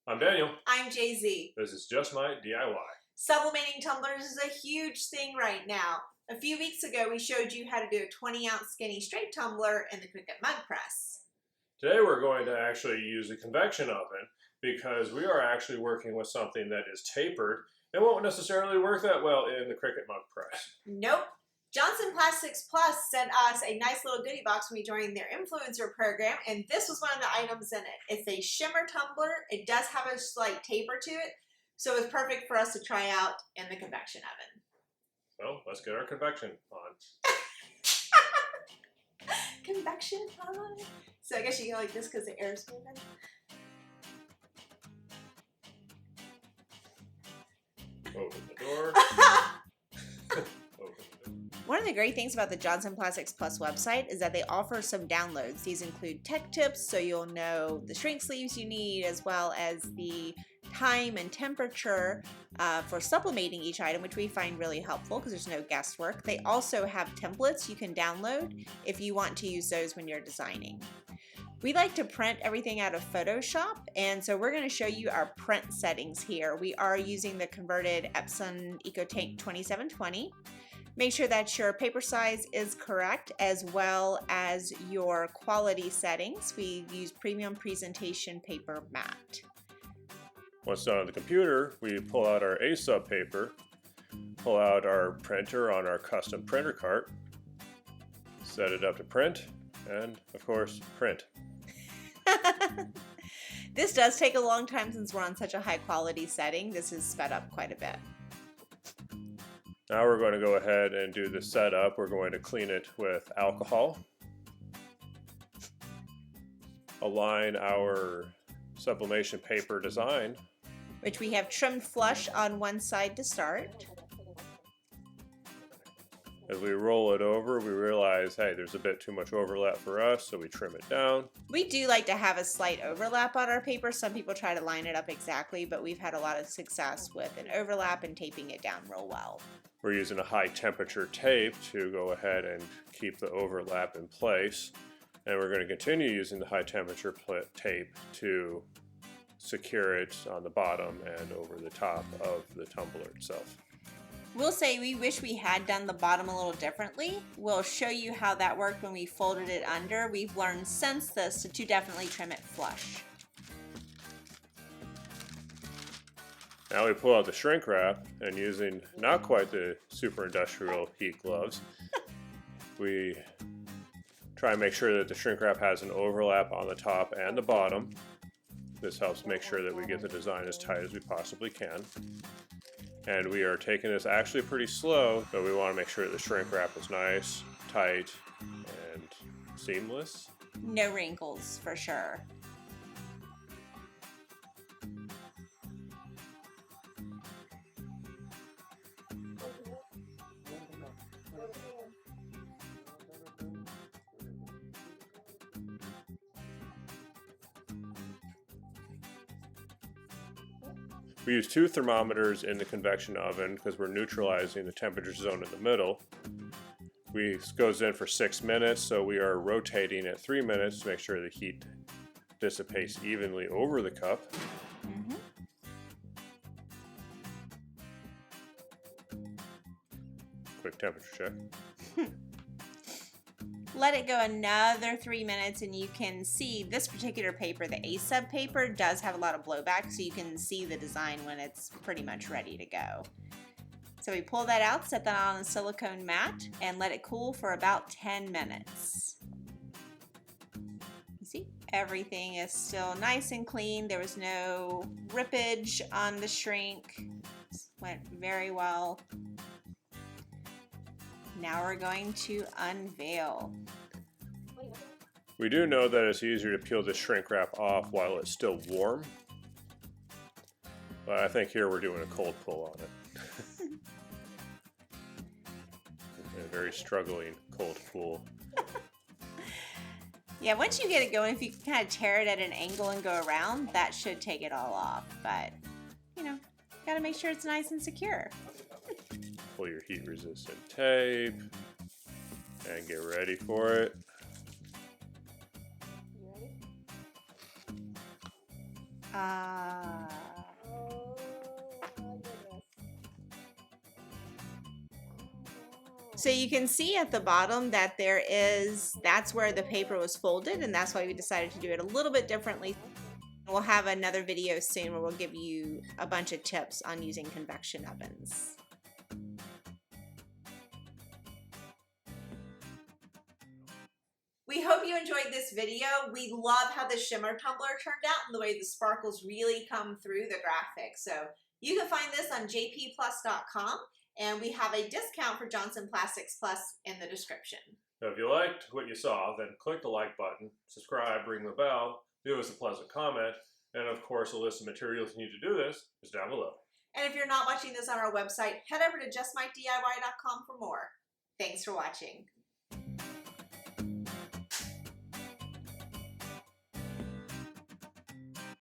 I'm Daniel. I'm Jay-Z. This is Just My DIY. Sublimating tumblers is a huge thing right now. A few weeks ago, we showed you how to do a 20-ounce skinny straight tumbler in the Cricut mug press. Today we're going to actually use a convection oven because we are actually working with something that is tapered and won't necessarily work that well in the Cricut mug press. Nope. Johnson Plastics Plus sent us a nice little goodie box when we joined their influencer program, and this was one of the items in it. It's a shimmer tumbler. It does have a slight taper to it, so it's perfect for us to try out in the convection oven. So let's get our convection on. Convection on. So I guess you go like this because the air is moving. Open the door. One of the great things about the Johnson Plastics Plus website is that they offer some downloads. These include tech tips, so you'll know the shrink sleeves you need, as well as the time and temperature for sublimating each item, which we find really helpful because there's no guesswork. They also have templates you can download if you want to use those when you're designing. We like to print everything out of Photoshop, and so we're going to show you our print settings here. We are using the converted Epson EcoTank 2720. Make sure that your paper size is correct, as well as your quality settings. We use premium presentation paper matte. Once done on the computer, we pull out our A-sub paper, pull out our printer on our custom printer cart, set it up to print, and of course, print. This does take a long time since we're on such a high quality setting. This is sped up quite a bit. Now we're going to go ahead and do the setup. We're going to clean it with alcohol. Align our sublimation paper design, which we have trimmed flush on one side to start. As we roll it over, we realize, hey, there's a bit too much overlap for us, so we trim it down. We do like to have a slight overlap on our paper. Some people try to line it up exactly, but we've had a lot of success with an overlap and taping it down real well. We're using a high temperature tape to go ahead and keep the overlap in place. And we're going to continue using the high temperature tape to secure it on the bottom and over the top of the tumbler itself. We'll say we wish we had done the bottom a little differently. We'll show you how that worked when we folded it under. We've learned since this to definitely trim it flush. Now we pull out the shrink wrap, and using not quite the super industrial heat gloves, we try and make sure that the shrink wrap has an overlap on the top and the bottom. This helps make sure that we get the design as tight as we possibly can. And we are taking this actually pretty slow, but we want to make sure that the shrink wrap is nice, tight, and seamless. No wrinkles, for sure. We use 2 thermometers in the convection oven because we're neutralizing the temperature zone in the middle. This goes in for 6 minutes, so we are rotating at 3 minutes to make sure the heat dissipates evenly over the cup. Quick temperature check. Let it go another 3 minutes, and you can see this particular paper, the A-sub paper, does have a lot of blowback, so you can see the design when it's pretty much ready to go. So we pull that out, set that on a silicone mat, and let it cool for about 10 minutes. You see, everything is still nice and clean. There was no rippage on the shrink. This went very well. Now we're going to unveil. We do know that it's easier to peel the shrink wrap off while it's still warm, but I think here we're doing a cold pull on it. A very struggling cold pull. Yeah, once you get it going, if you can kind of tear it at an angle and go around, that should take it all off. But, you know, gotta make sure it's nice and secure. Pull your heat resistant tape and get ready for it. You ready? So you can see at the bottom that that's where the paper was folded, and that's why we decided to do it a little bit differently. We'll have another video soon where we'll give you a bunch of tips on using convection ovens. We hope you enjoyed this video. We love how the Shimmer Tumbler turned out and the way the sparkles really come through the graphics. So you can find this on jpplus.com, and we have a discount for Johnson Plastics Plus in the description. Now, if you liked what you saw, then click the like button, subscribe, ring the bell, leave us a pleasant comment, and of course, a list of materials you need to do this is down below. And if you're not watching this on our website, head over to justmikediy.com for more. Thanks for watching.